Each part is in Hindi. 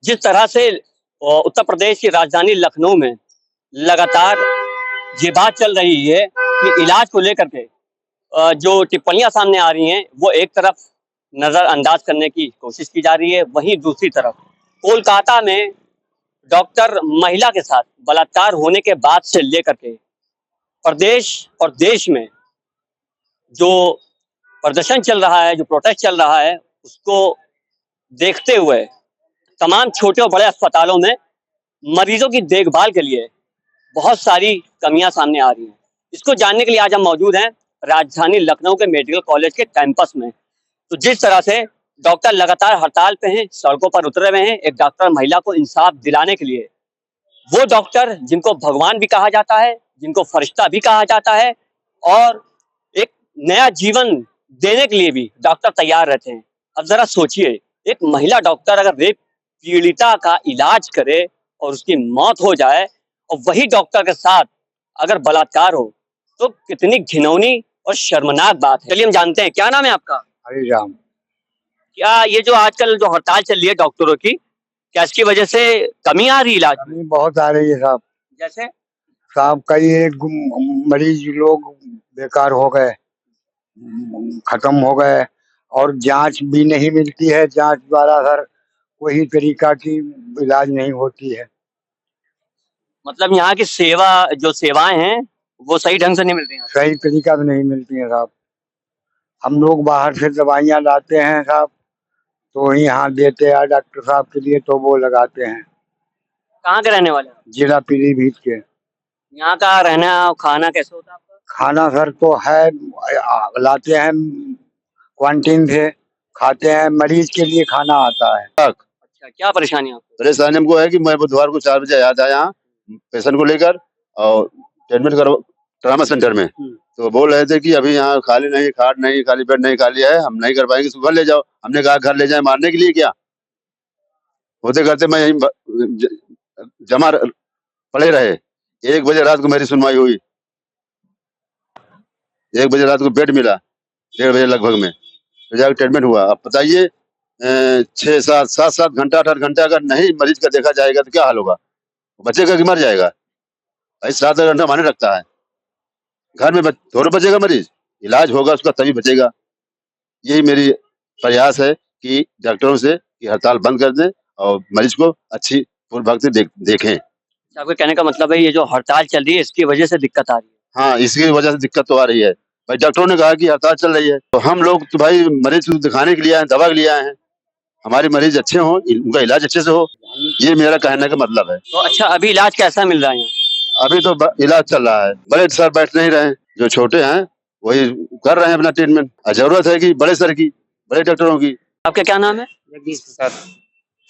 जिस तरह से उत्तर प्रदेश की राजधानी लखनऊ में लगातार ये बात चल रही है कि इलाज को लेकर के जो टिप्पणियां सामने आ रही हैं वो एक तरफ नजरअंदाज करने की कोशिश की जा रही है, वहीं दूसरी तरफ कोलकाता में डॉक्टर महिला के साथ बलात्कार होने के बाद से लेकर के प्रदेश और देश में जो प्रदर्शन चल रहा है, जो प्रोटेस्ट चल रहा है, उसको देखते हुए तमाम छोटे और बड़े अस्पतालों में मरीजों की देखभाल के लिए बहुत सारी कमियां सामने आ रही हैं। इसको जानने के लिए आज हम मौजूद हैं राजधानी लखनऊ के मेडिकल कॉलेज के कैंपस में। तो जिस तरह से डॉक्टर लगातार हड़ताल पे हैं, सड़कों पर उतरे हुए हैं, एक डॉक्टर महिला को इंसाफ दिलाने के लिए, वो डॉक्टर जिनको भगवान भी कहा जाता है, जिनको फरिश्ता भी कहा जाता है और एक नया जीवन देने के लिए भी डॉक्टर तैयार रहते हैं। अब जरा सोचिए, एक महिला डॉक्टर अगर रेप पीड़िता का इलाज करे और उसकी मौत हो जाए और वही डॉक्टर के साथ अगर बलात्कार हो, तो कितनी घिनौनी और शर्मनाक बात है। चलिए हम जानते हैं, क्या नाम है आपका? हरिराम। क्या ये जो आजकल जो हड़ताल चल रही है डॉक्टरों की, क्या इसकी वजह से कमी आ रही है इलाज में? कमी बहुत आ रही है साहब। जैसे साहब कई एक मरीज लोग बेकार हो गए, खत्म हो गए और जांच भी नहीं मिलती है। जांच द्वारा सर कोई तरीका की इलाज नहीं होती है। मतलब यहाँ की जो सेवाएं हैं वो सही ढंग से नहीं मिल रही हैं। सही तरीका से नहीं मिलती है साहब। हम लोग बाहर से दवाइयाँ लाते हैं साहब, तो यहाँ देते हैं डॉक्टर साहब के लिए, तो वो लगाते हैं। कहाँ के रहने वाले हैं? जिला पीलीभीत के। यहाँ का रहना खाना कैसे होता है आपका? खाना सर तो है, लाते हैं क्वांटीन से, खाते हैं। मरीज के लिए खाना आता है। अच्छा, क्या परेशानी है आपको? परेशानी हमको है कि मैं बुधवार को 4 बजे आया था यहाँ पेशेंट को लेकर और ट्रीटमेंट करो ट्रामा सेंटर में। तो बोल रहे थे कि अभी यहाँ खाली नहीं, खाट नहीं खाली, बेड नहीं खाली है, हम नहीं कर पाएंगे, सुबह ले जाओ। हमने कहा घर ले जाए मारने के लिए क्या? होते करते मैं यहीं जमा पड़े रहे। 1 बजे रात को मेरी सुनवाई हुई। 1 बजे रात को बेड मिला, 1:30 बजे लगभग में तो जाकर ट्रीटमेंट हुआ। अब बताइए 6-7 7-7 घंटा 8-8 घंटा अगर नहीं मरीज का देखा जाएगा तो क्या हाल होगा? बचेगा कि मर जाएगा? भाई 7-8 घंटा माने रखता है। घर में थोड़ा बचेगा मरीज, इलाज होगा उसका तभी बचेगा। यही मेरी प्रयास है कि डॉक्टरों से कि हड़ताल बंद कर दें और मरीज को अच्छी पूर्ण भक्ति देखें। आपके कहने का मतलब है ये जो हड़ताल चल रही है इसकी वजह से दिक्कत आ रही है? हाँ, इसकी वजह से दिक्कत तो आ रही है। भाई डॉक्टरों ने कहा कि हड़ताल चल रही है, तो हम लोग तो भाई मरीज को दिखाने के लिए आए हैं, दवा के लिए आए हैं। हमारे मरीज अच्छे हों, उनका इलाज अच्छे से हो, ये मेरा कहने का मतलब है। तो अच्छा, अभी इलाज कैसा मिल रहा है यहाँ? अभी तो इलाज चल रहा है। बड़े सर बैठ नहीं रहे, जो छोटे हैं वही कर रहे हैं अपना ट्रीटमेंट। जरूरत है कि बड़े सर की, बड़े डॉक्टरों की। आपका क्या नाम है? जगदीश प्रसाद।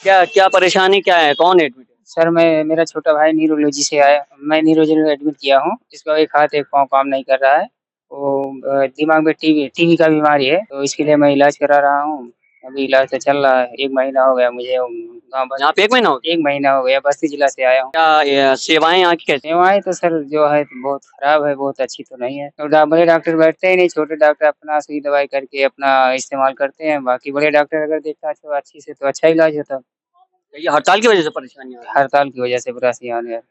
क्या क्या परेशानी क्या है, कौन एडमिट है? सर मेरा छोटा भाई न्यूरोलॉजी से आया। मैं न्यूरोलॉजी में एडमिट किया हूँ। इसका एक हाथ एक पाँव काम नहीं कर रहा है। वो दिमाग में टीबी का बीमारी है, तो इसके लिए मैं इलाज करा रहा हूँ। अभी इलाज तो चल रहा है। 1 महीना हो गया मुझे। यहाँ पे 1 महीना हो गया? 1 महीना हो गया। बस्ती जिला से आया हूँ। क्या सेवाएं यहाँ की कैसी? सेवाएं तो सर जो है बहुत खराब है, बहुत अच्छी तो नहीं है। तो बड़े डॉक्टर बैठते ही नहीं, छोटे डॉक्टर अपना सुई दवाई करके अपना इस्तेमाल करते हैं। बाकी बड़े डॉक्टर अगर देखता तो अच्छी से तो अच्छा इलाज होता। ये हड़ताल की वजह से परेशानी आ रही है? हड़ताल की वजह से परेशानी है।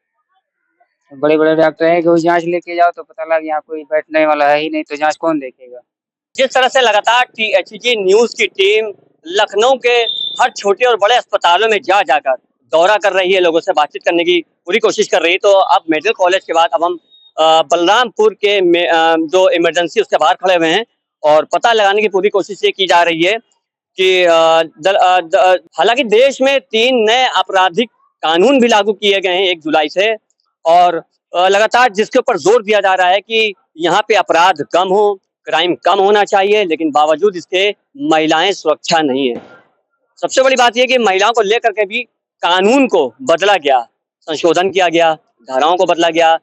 बड़े-बड़े डॉक्टर हैं कि वो जाँच लेके जाओ तो पता लगा यहाँ कोई बैठने वाला है ही नहीं, तो जाँच कौन देखेगा? जिस तरह से लगातार THG न्यूज की टीम लखनऊ के हर छोटे और बड़े अस्पतालों में जा जाकर दौरा कर रही है, लोगों से बातचीत करने की पूरी कोशिश कर रही है, तो अब मेडिकल कॉलेज के बाद अब हम बलरामपुर के जो इमरजेंसी उसके बाहर खड़े हुए हैं और पता लगाने की पूरी कोशिश ये की जा रही है कि हालांकि देश में 3 नए आपराधिक कानून भी लागू किए गए हैं 1 जुलाई से, और लगातार जिसके ऊपर जोर दिया जा रहा है कि यहाँ पे अपराध कम हो, क्राइम कम होना चाहिए, लेकिन बावजूद इसके महिलाएं सुरक्षा नहीं है। सबसे बड़ी बात यह कि महिलाओं को लेकर के भी कानून को बदला गया, संशोधन किया गया, धाराओं को बदला गया,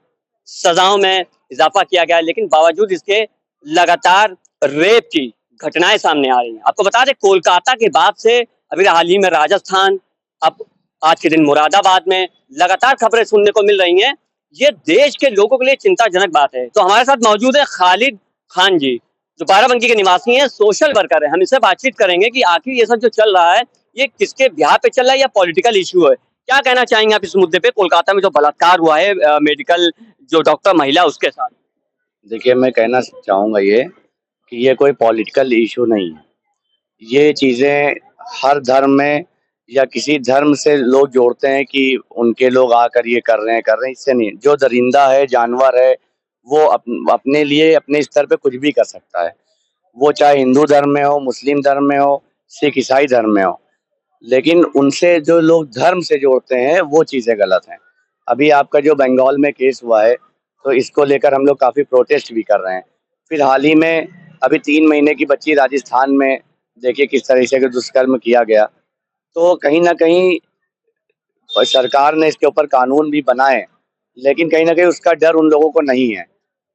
सजाओं में इजाफा किया गया, लेकिन बावजूद इसके लगातार रेप की घटनाएं सामने आ रही हैं। आपको बता दें, कोलकाता के बाद से अभी हाल ही में राजस्थान, अब आज के दिन मुरादाबाद में लगातार खबरें सुनने को मिल रही हैं। ये देश के लोगों के लिए चिंताजनक बात है। तो हमारे साथ मौजूद है खालिद खान जी, जो बाराबंकी के निवासी हैं, सोशल वर्कर है। हम इससे बातचीत करेंगे कि आखिर ये सब जो चल रहा है ये किसके ब्याह पे चल रहा है या पॉलिटिकल इशू है? क्या कहना चाहेंगे आप इस मुद्दे पे? कोलकाता में जो बलात्कार हुआ है मेडिकल जो डॉक्टर महिला उसके साथ। देखिए, मैं कहना चाहूँगा ये कि ये कोई पॉलिटिकल इशू नहीं है। ये चीज़ें हर धर्म में या किसी धर्म से लोग जोड़ते हैं कि उनके लोग आकर ये कर रहे हैं, इससे नहीं। जो दरिंदा है, जानवर है, वो अपने लिए अपने स्तर पे कुछ भी कर सकता है। वो चाहे हिंदू धर्म में हो, मुस्लिम धर्म में हो, सिख ईसाई धर्म में हो। लेकिन उनसे जो लोग धर्म से जोड़ते हैं, वो चीज़ें गलत हैं। अभी आपका जो बंगाल में केस हुआ है, तो इसको लेकर हम लोग काफ़ी प्रोटेस्ट भी कर रहे हैं। फिर हाल ही में अभी 3 महीने की बच्ची राजस्थान में देखिए किस तरह से दुष्कर्म किया गया। तो कहीं न कहीं सरकार ने इसके ऊपर कानून भी बनाए, लेकिन कहीं न कहीं उसका डर उन लोगों को नहीं है।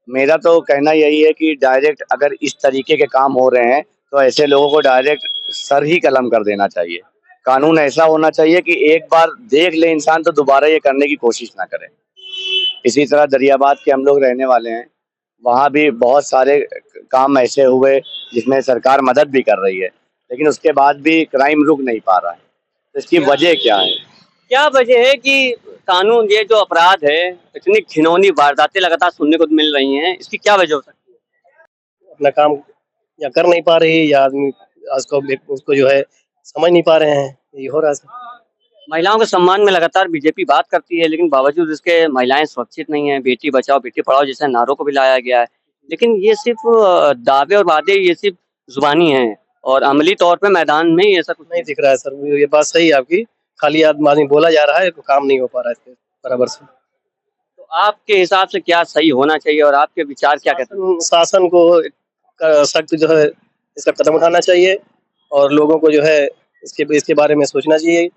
मेरा तो कहना यही है कि डायरेक्ट अगर इस तरीके के काम हो रहे हैं, तो ऐसे लोगों को डायरेक्ट सर ही कलम कर देना चाहिए। कानून ऐसा होना चाहिए कि एक बार देख ले इंसान तो दोबारा ये करने की कोशिश ना करे। इसी तरह दरियाबाद के हम लोग रहने वाले हैं, वहाँ भी बहुत सारे काम ऐसे हुए जिसमें सरकार मदद भी कर रही है, लेकिन उसके बाद भी क्राइम रुक नहीं पा रहा है। तो इसकी वजह क्या है? क्या वजह है कि कानून ये जो अपराध है, इतनी घिनौनी वारदातें लगातार सुनने को मिल रही हैं, इसकी क्या वजह हो सकती है? अपना काम या कर नहीं पा रही या आदमी उसको जो है समझ नहीं पा रहे हैं, ये हो रहा है। महिलाओं के सम्मान में लगातार बीजेपी बात करती है, लेकिन बावजूद इसके महिलाएं सुरक्षित नहीं है। बेटी बचाओ बेटी पढ़ाओ जैसे नारों को भी लाया गया है, लेकिन ये सिर्फ दावे और वादे ये सिर्फ जुबानी हैं और अमली तौर पे मैदान में ही ऐसा कुछ नहीं दिख रहा है सर, ये बात सही है आपकी। खाली आदमी बोला जा रहा है, तो काम नहीं हो पा रहा है इस पे बराबर से। तो आपके हिसाब से क्या सही होना चाहिए और आपके विचार क्या कहते हैं? शासन को सख्त जो है इसका कदम उठाना चाहिए और लोगों को जो है इसके बारे में सोचना चाहिए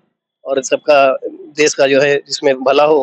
और सबका देश का जो है जिसमें भला हो।